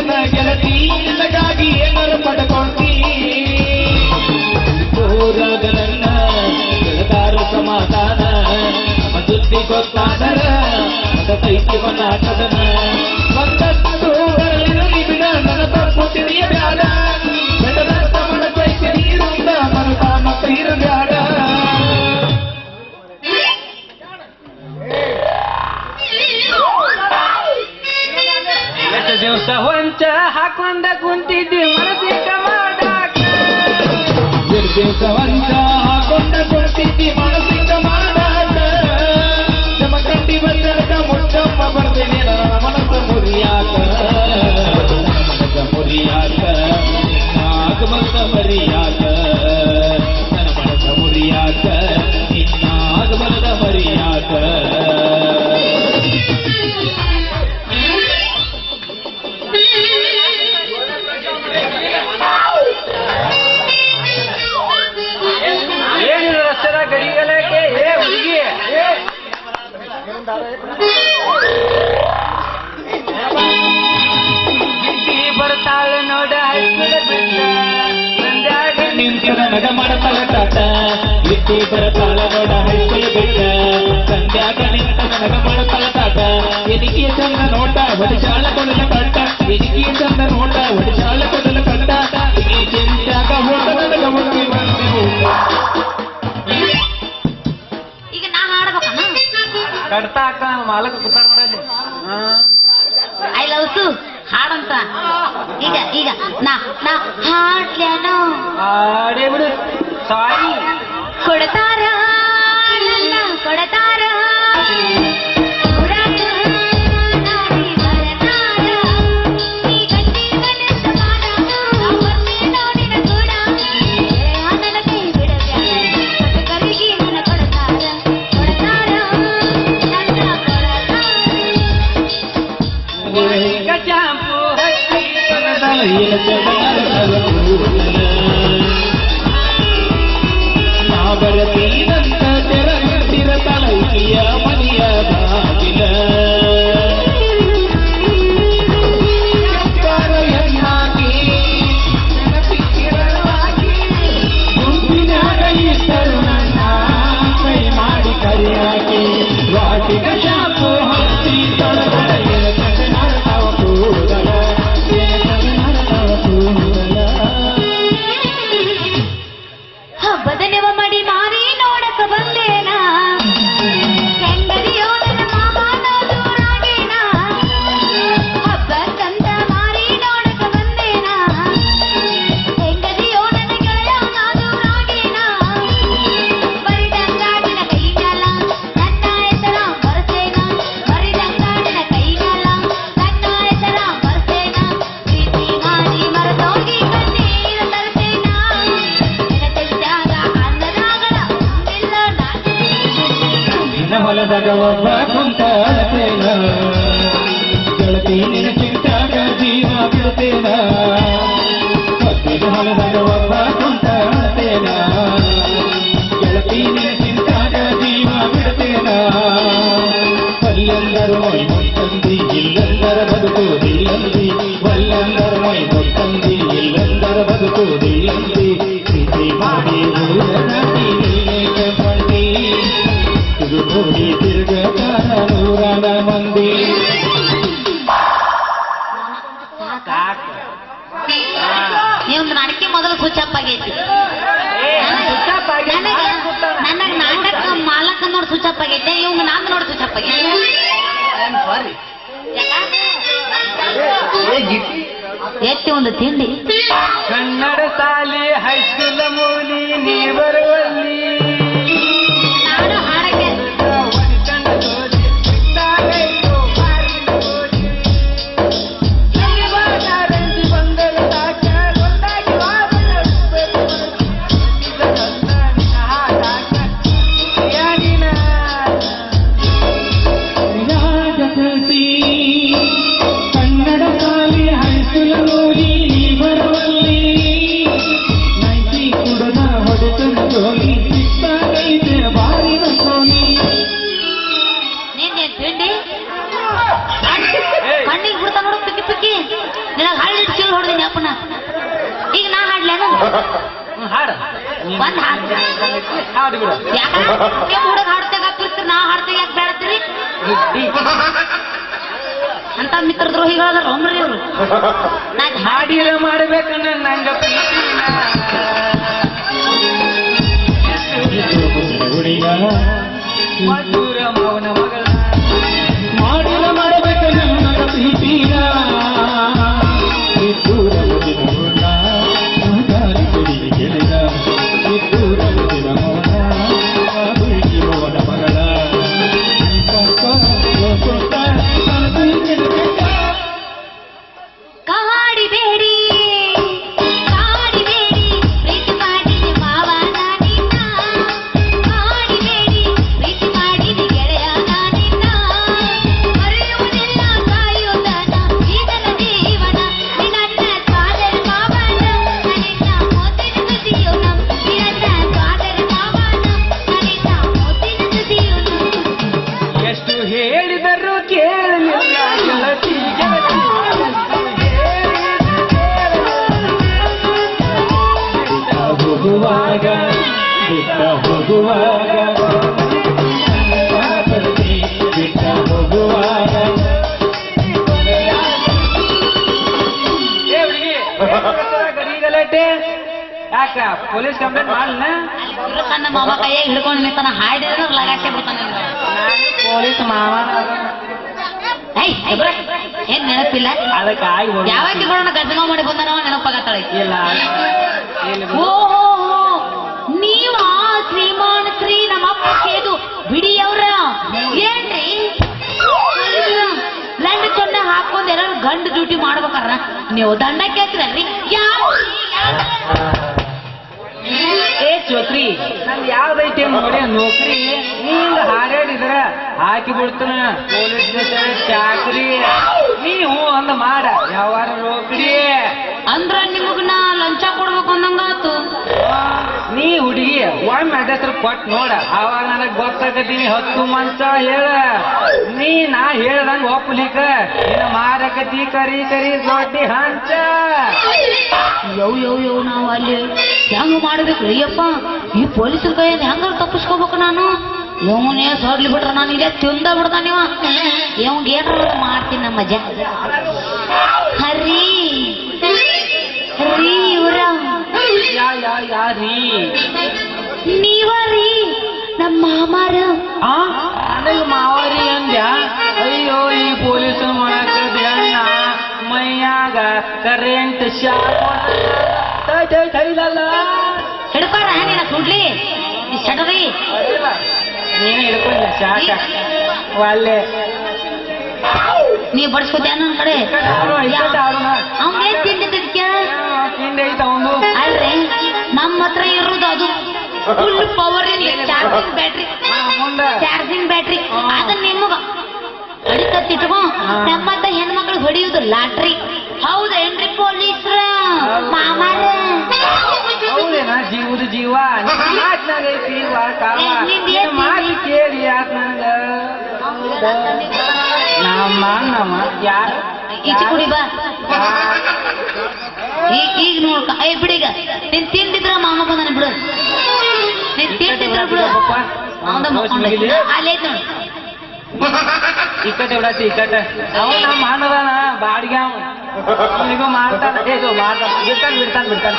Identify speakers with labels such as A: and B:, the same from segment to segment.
A: ಕೊಡುತ್ತೇನ ಗೆಳತಿ ನಿನಗಾಗಿ ಏನಾರು ಪಡ್ಕೊಂಡಿ ಊರಾಗ ನನ್ನ ಗೆಳತಾರ ಸಮಾಧಾನ ನಮ್ಮ ಸುದ್ದಿ ಗೊತ್ತಾದರ ಅದೈತಿ ಮನಾಟದನ ಒಂದಷ್ಟು ಬರಲಿರಲಿ ಬಿಡ ನನ್ನ ತಪ್ಪು ತಿಳಿಯಬ್ಯಾಡ ಬೆಡದತ್ತ ಮನಸೈತಿ ನೀರುಂದ ಮನತಾನ ಕೈರು ಬ್ಯಾಡ ಎಷ್ಟು ದಿವಸ ಹೊಂಚ ಹಾಕೊಂಡ ಕುಂತಿದ್ದಿ ಮನಸ್ಸಿಕ ಮಾಡಾಕ ಎಷ್ಟು ದಿವಸ ಹೊಂಚ ಹಾಕೊಂಡ ಕುಂತಿದ್ದಿ ಮನಸ್ಸಿಕ ಮಾಡಾಕ ನಮ್ಮ ಕಂಡಿ ಬಂದರಕ ಮುಟ್ಟಮ್ಮ ಬರ್ತೇನೆ ನನ್ನ ಮನಸ್ಸ ಮುರಿಯಾಕ ಆಗಮಂತ ಮರಿಯಾಕ ನನ್ನ ಮನಸ್ಸ ಮುರಿಯಾಕ ನಿನ್ನ ಆಗಮನದ ಮರಿಯಾಕ ಏನಿಲ್ಲ ರಸ್ತೆದ ಗಡಿಗಳಕ್ಕೆ ಏ ಹುಡುಗಿ ಬರ್ತಾಳ ನೋಡ ನಿಂತಿರ ನಗ ಮಾಡತಾಳ ಟಾಟ ಇಟ್ಟಿ ಬರ್ತಾಳ ನೋಡ ಹೈಸ್ಕೂಲ್ ಬಿಟ್ಟ ಸಂಧ್ಯಾಗ ನಿಂತ ನಗ ಮಾಡತಾಳ ಟಾಟ ಎದಿಕಿ ಚಂದ ನೋಟ ಹೊಡಿಸಾಳ ಕೊಡಲ ಕಟ್ಟ ಎದಿಕಿ ಚಂದ ನೋಟ ಹೊಡಿಸಾಳ ಕೊಡಲ ಕಟ್ಟ ಈ ಚಿಂತ್ಯಾಗ ಹೋಟ ನನಗ ಮುಟ್ಟಿ ಬಂದೆ
B: ಈಗ ನಾ ಹಾಡ್ಬೇಕಣ್ಣ
A: ಕಟ್ತಾಕ ಮಾಲಕ ಕೂತಾರ ನೋಡಲ್ಲಿ
B: ಐ ಲವ್ ಸು ಹಾಡಂತ ಈಗ ಈಗ ನಾ ನಾ ಹಾಡ್ಲೇನೋ
A: ಹಾಡೇ ಬಿಡು ಸಾಯಿ
B: ಕೊಡ್ತಾರ ನನ್ನ ಕೊಡ್ತಾರ ನಾ ಬರತೀನಂತ ತೆರಗಿರ ತಲೈಯ ಮನೆಯ ಬಾಗಿಲ ಎನ್ನಾಗಿ ನೆನಪಿಕ್ಕಿರವಾಗಿ ಗುಂಪಿನಾಗ ಇದ್ದರು ನನ್ನ ಕೈ ಮಾಡಿ ಕರಿಯಾಗಿ ವಾಟಿಗ ಶಾಪು ಹತ್ತಿ ತೊಳಗಡೆಯ ಕನ್ನಡವ ಕೂದಲ ಹಬ್ಬದ ನೆವ ಮಾಡಿ ಮಾರಿ ನೋಡಕ ಬಂದೇನಾ ಹೆಂಗದಿಯೋ ನನ್ನ ಮಾಮನ ದೂರಾಗೇನಾ ಹಬ್ಬಕ್ಕಂತ ಮಾರಿ ನೋಡಕ ಬಂದೇನಾ ಹೆಂಗದಿಯೋ ನನ್ನ ಗೆಳೆಯನ ದೂರಾಗೇನಾ ಬರಿದಂಗಾಡಿನ ಕೈ ಮ್ಯಾಲ ನನ್ನ ಹೆಸರ ಬರ್ತೇನಾ ಬರಿದಂಗಾಡಿನ ಕೈ ಮ್ಯಾಲ ನನ್ನ ಹೆಸರ ಬರ್ತೇನಾ ಪ್ರೀತಿ ಮಾಡಿ ಮರದೋಗಿ ಕಣ್ಣೀರ ತರ್ತೇನಾ
A: ನಿನ್ನ ಹೊಲದಾಗ ಒಬ್ಬ ಕುಂತ ಅಳತೇನ ಗೆಳತಿ ನಿನ್ನ ಚಿಂತಾಗ ಜೀವ ಬಿಡ್ತೇನ ನಿನ್ನ ಹೊಲದಾಗ ಒಬ್ಬ ಕುಂತ ಅಳತೇನ ಗೆಳತಿ ನಿನ್ನ ಚಿಂತಾಗ ಜೀವ ಬಿಡ್ತೇನ ಅಲ್ಲಂದರು ಮೈ ಮೊತ್ತಂದಿ ಇಲ್ಲಂದರ ಬದುಕುವುದಿಲ್ಲಂದಿ ಒಲ್ಲಂದರ ಮೈ ಮೊತ್ತಂದಿ ಇಲ್ಲಂದರ ಬದುಕುವುದಿಲ್ಲಂದಿ ಪ್ರೀತಿ ಮಾಡಿ ಊರನಾಟಿ ನೀನೇಕೆ ಬಂದಿ ನೋಡಿ ತಿರುಗತಾರ ನೂರಾನ ಮಂದಿ
B: ನಿಮ್ದು ನಾಟಕ ಮೊದಲು ಸ್ವಿಚ್ ಅಪ್ ಆಗೈತಿ ನನಗ ನಾಟಕ ಮಾಲಕ ನೋಡಿ ಸ್ವಿಚ್ ಅಪ್ ಆಗೈತೆ ಇವಂಗ ನಾನ್ ನೋಡಿ ಸ್ವಿಚ್ ಅಪ್ ಆಗೈತೆ ಎತ್ತಿ ಒಂದು ತಿಂಡಿ
A: ಕನ್ನಡ ಶಾಲೆ ಹೈಸ್ಕೂಲ್ ಮೂಲಿ ನೀ ಬರುವಲ್ಲಿ
B: ನಾನು ಹಾಡಕ್ಕೆ
A: ಕನ್ನಡ ಶಾಲೆ ಹೈಸ್ಕೂಲ್ ಮೂಲಿ ನೀ ಬರುವಲ್ಲಿ ಹಾಡು
B: ಒಂದ್ ಹಾಡು
A: ಹಾಡು ಬಿಡು
B: ಯಾಕಂದ್ರೆ ಹುಡುಗ ಹಾಡ್ತಾಗ ಹಾಕ್ತಿರ್ತೀರಿ ನಾ ಹಾಡ್ತಾಗ ಯಾಕೆ ಬೇಡತ್ತೀರಿ ಅಂತ ಮಿತ್ರ ದ್ರೋಹಿಗಳಾದ್ರ ಒಮ್ರಿ ಇವ್ರು
A: ಹಾಡಿರ ಮಾಡ್ಬೇಕನ್ನ ನಂಗ ಮಧುರ ಮೌನ ಮಗಳ ಮಾಡಿರ ಮಾಡಬೇಕನ್ನ ನಂಗ ಪ್ರೀತಿನ ದೂರ ಗೆಳೆಯ ದೂರ ಮೌನ ಮಗಳ
B: ಕಾಡಿಬೇಡಿ ಕಾಡಿಬೇಡಿ ಪ್ರೀತಿ ಮಾಡಿದೆ ಮಾವ ನಾನಿನ್ನ ಕಾಡಿಬೇಡಿ ಪ್ರೀತಿ ಮಾಡಿದೆ ಗೆಳೆಯ ನಾನಿನ್ನ ಮರೆಯುವುದಿಲ್ಲ ಕಾಯುವುದನ ಈತನ ಜೀವನ ನಿನ್ನ ಸ್ವಾದರ ಮಾವನ ನನಿನ್ನ ಮೋತಿನ ಸುದಿಯೋನ ನಿನ್ನ ಸ್ವಾದರ ಮಾವನ ನನಿನ್ನ ಮೋತಿನ ಸುದಿಯೋನ
A: ಎಷ್ಟು ಹೇಳಿದರೂ ಕೇಳಲಿಲ್ಲ ಗೆಳತಿ ಹೋಗುವಾಗ ಬಿಟ್ಟ ಹೋಗುವಾಗ ಬಿಟ್ಟ ಹೋಗುವಾಗ ಗಲಾಟೆ ಯಾಕ ಪೊಲೀಸ್ ಕಂಪ್ಲೇಂಟ್ ಮಾಡಲ್ಲ
B: ನನ್ನ ಮಾಮ ಕೈಯಾಗ ಹಿಡ್ಕೊಂಡು ನಿಂತಾನ ಹಾಡಿದ್ರೆ ಲಗಾಟೆ ಬಿಡ್ತಾನೆ
A: ಪೊಲೀಸ್ ಮಾವ
B: ಏನ್ ನೆನಪಿಲ್ಲ
A: ಅದಕ್ಕಾಗಿ
B: ಯಾವಾಗ ಗದ್ದಗ ಮಾಡಿ ಬಂದಾನವ ನೆನಪಾಗತ್ತಾಳೆ
A: ಇಲ್ಲ
B: ಓ ನೀವ ಶ್ರೀಮಾನ್ ಶ್ರೀ ನಮ್ಮಪ್ಪ ಕೇದು ಬಿಡಿಯವ್ರ ಏನ್ರಿ ಲಂಡ ಚೊಂಡ ಹಾಕೊಂಡ್ ಎಲ್ಲರೂ ಗಂಡು ಡ್ಯೂಟಿ ಮಾಡ್ಬೇಕಾರ ನೀವು ದಂಡ ಕೇಳ್ತೀರಲ್ರಿ
A: ಏ ಚೋತ್ರಿ ನಂದು ಯಾವ್ದೈತಿ ನೋಡಿ ನೌಕರಿ ನೀಂಗ ಹಾರಾಡಿದ್ರ ಹಾಕಿ ಬಿಡ್ತಾನ ಪೊಲೀಸ್ ಸ್ಟೇಷನ್ ಚಾಕ್ರಿ ನೀವು ಅಂದ ಮಾಡ ಯಾವಾರ ನೌಕರಿ
B: ಅಂದ್ರ ನಿಮಗ್ ನಾ ಲಂಚ ಕೊಡ್ಬೇಕು ಅಂದಂಗಾತು
A: ನೀ ಹುಡುಗಿ ಒಮ್ಮೆ ಅಡ್ರೆಸ್ ಕೊಟ್ಟು ನೋಡ ಅವಾಗ ನನಗ್ ಗೊತ್ತಾಗತೀನಿ 10 ಮಂಚ ಹೇಳ ನೀ ನಾ ಹೇಳ್ದಂಗ ಒಪ್ಪಲಿಕ್ಕ ನಿನ್ನ ಮಾರಕತಿ ಕರಿ ಕರಿ ದೊಡ್ಡಿ ಹಂಚ
B: ಯವ್ ನಾವು ಅಲ್ಲಿ ಹೆಂಗ ಮಾಡ್ಬೇಕು ಅಯ್ಯಪ್ಪ ಈ ಪೊಲೀಸರ ಕೈಯಲ್ಲಿ ಹೆಂಗ ತಪ್ಪಿಸ್ಕೋಬೇಕು ನಾನು ಇವನೇ ಸೊಡ್ಲಿ ಬಿಟ್ರ ನಾನು ಇಲ್ಲೇ ತಿಂದ ಬಿಡ್ತಾನ ನೀವ ಇವಂಗ ಏನಾರ ಮಾಡ್ತೀನಿ ನಮ್ಮ ಮಜಾ ಹರಿ ರೀ ಇವ್ರ
A: ಯಾರೀ
B: ನೀವರೀ ನಮ್ಮ ಮಾಮಾರ
A: ನನಗ ಮಾವಾರಿ ಅಂದ್ಯ ಅಯ್ಯೋ ಈ ಪೊಲೀಸ್ ಮಾಡಕ ದೇಣ್ಣ ಮೈಯಾಗ ಕರೆಂಟ್ ಶಾಕ್
B: ಹಿಡ್ಕೊರ ನೀನ ಸುಡ್ಲಿ ಸಡರಿ
A: ನೀನು ಹಿಡ್ಕೊಂಡ ಶಾಕ ಒಳ್ಳೆ
B: ನೀ ಬಡ್ಸ್ಕೊತ ನನ್ನ ಕಡೆ ಅವ್ನೇನ್ ತಿಂದಿದ್ದಕ್ಕೆ
A: ತಿಂಡಿ ಐತ ಅವನು
B: ಅಲ್ರಿ ನಮ್ಮ ಹತ್ರ ಇರೋದು ಅದು ಫುಲ್ ಪವರ್ ಇರ್ಲಿ ಚಾರ್ಜಿಂಗ್ ಬ್ಯಾಟ್ರಿ ಅದನ್ನ ನಿಮಗ ಅಡಿಕತ್ತಿಟ್ಕೊ ನಮ್ಮಂತ ಹೆಣ್ಮಕ್ಳು ಹೊಡಿಯುದು ಲಾಟ್ರಿ ಹೌದೇನ್ರಿ ಪೊಲೀಸ್ರ ಮಾಮಾರ
A: ಹೌದೇನಾ ಜೀವದ ಜೀವ ಮಾತಿನಾಗೈತಿ ಮಾತಿ ಕೇಳಿ ಯಾಕೆ ನಂಗ ನಮ್ಮ ಯಾರು
B: ಈಚೆ ಕುಡಿ ಬಾ ಈಗ ನೋಡ್ಕ ಏ ಬಿಡೀಗ ನೀನ್ ತಿಂದಿದ್ರ ಮಾಮ ಬಂದಾನೆ ಬಿಡು ನೀನ್ ತಿಂದಿದ್ರ ಬಿಡು ಅವಂದ ಮಕ್ಕೊಂಡ ಅಲ್ಲೇ ಐತ್ ನೋಡು
A: ಇಕ್ಕಟ್ಟೆ ಬಿಡತ್ತಿ ಇಕ್ಕಟ್ಟೆ ಅವ ನಮ್ಮ ಮಾಡದಾನ ಬಾಡಿಗೆ ಅವನಿಗೂ ಮಾಡ್ತಾನ ಇದು ಮಾಡ್ತಾನ ಬಿಡ್ತಾನ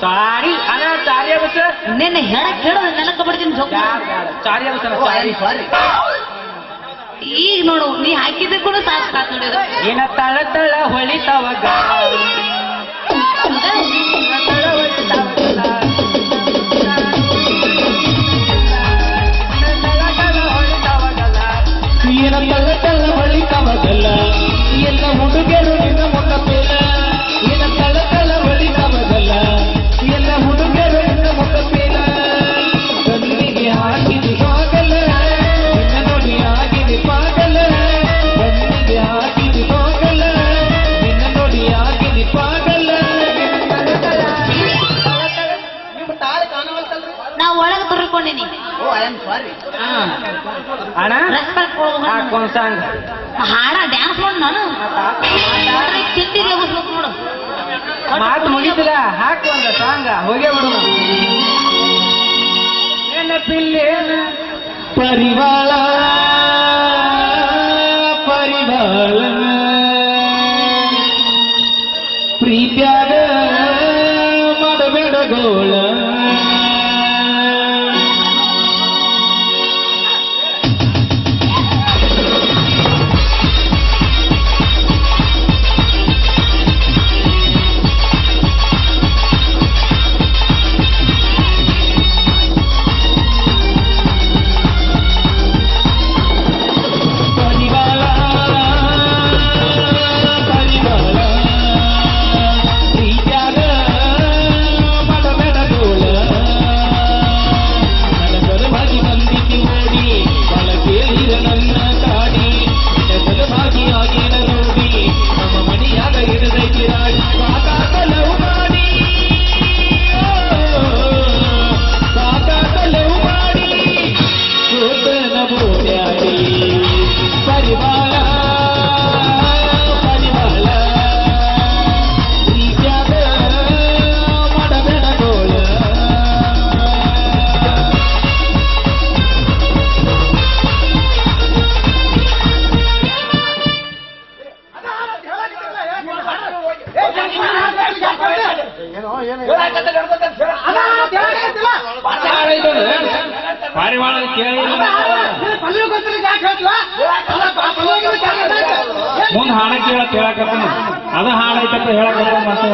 A: ಸಾರಿ ಅಣ್ಣ ಸಾರಿ ಆಗುತ್ತ
B: ನಿನ್ನೆ ಹೇಳಕ್ ಹೇಳೋದು ನೆನಕ ಬಿಡ್ತೀನಿ
A: ಸಾರಿ ಆಗುತ್ತಾನ ಸಾರಿ
B: ಈಗ ನೋಡು ನೀ ಹಾಕಿದ ಕೂಡ ಸಾಕು ನೋಡಿದ್ರು
A: ಏನ ತಳ ತಳ ಹೊಳಿತಾವ ಏನ ತಳ ತಳ ಹೊಳಿತಾವಗಲ್ಲ ಎಲ್ಲ ಹುಡುಗರು ನಿನ್ನ ಮುಖಪೇಲ ಏನ ತಳ ತಳ ಹೊಳಿತಾವಗಲ್ಲ ಎಲ್ಲ ಹುಡುಗರು ನಿನ್ನ ಮುಖಪೇಲ ಕಣ್ಣಿಗೆ ಹಾಕಿದ ಹೋಗಲ್ಲ ನಿನ್ನ ನೋಡಿ ಆಗಿದೆ ಪಾಗಲ ಕಣ್ಣಿಗೆ ಹಾಕಿದ ಹೋಗಲ್ಲ ನಿನ್ನ ನೋಡಿ ಆಗಿದೆ ಪಾಗಲ
B: ನಾವು ಒಳಗೆ ತುರ್ಕೊಂಡಿನಿ
A: ಅಣ್ಣ
B: ರೆಸ್ಪೆಕ್ಟ್
A: ಹಾಕೊಂಡ್ ಸಾಂಗ್
B: ಹಾಡ ಡ್ಯಾನ್ಸ್ ಮಾಡು ನಾನು ತಿಂಡಿ ರೇಗಿಸ್ಬೇಕು ನೋಡು
C: ಮಾತು ಮುಗಿತಿಲ್ಲ ಹಾಕು ಒಂದ ಸಾಂಗ ಹೋಗೇ ಬಿಡು ನೆನಪಿಲ್ಲೇನ
A: ಪರಿವಾಳ ಪರಿವಾಳ ಪ್ರೀತ್ಯಾಗ ಮಾಡಬೇಡ ಗೋಳ ಪಾರಿವಾಳ ಕೇಳಿ ಮುಂದೆ ಹಾಡ ಕೇಳಕ್ ಹೇಳಕತ್ತ ಅದು ಹಾಡೈತಪ್ಪ ಹೇಳಕತ್ತ ಮತ್ತೆ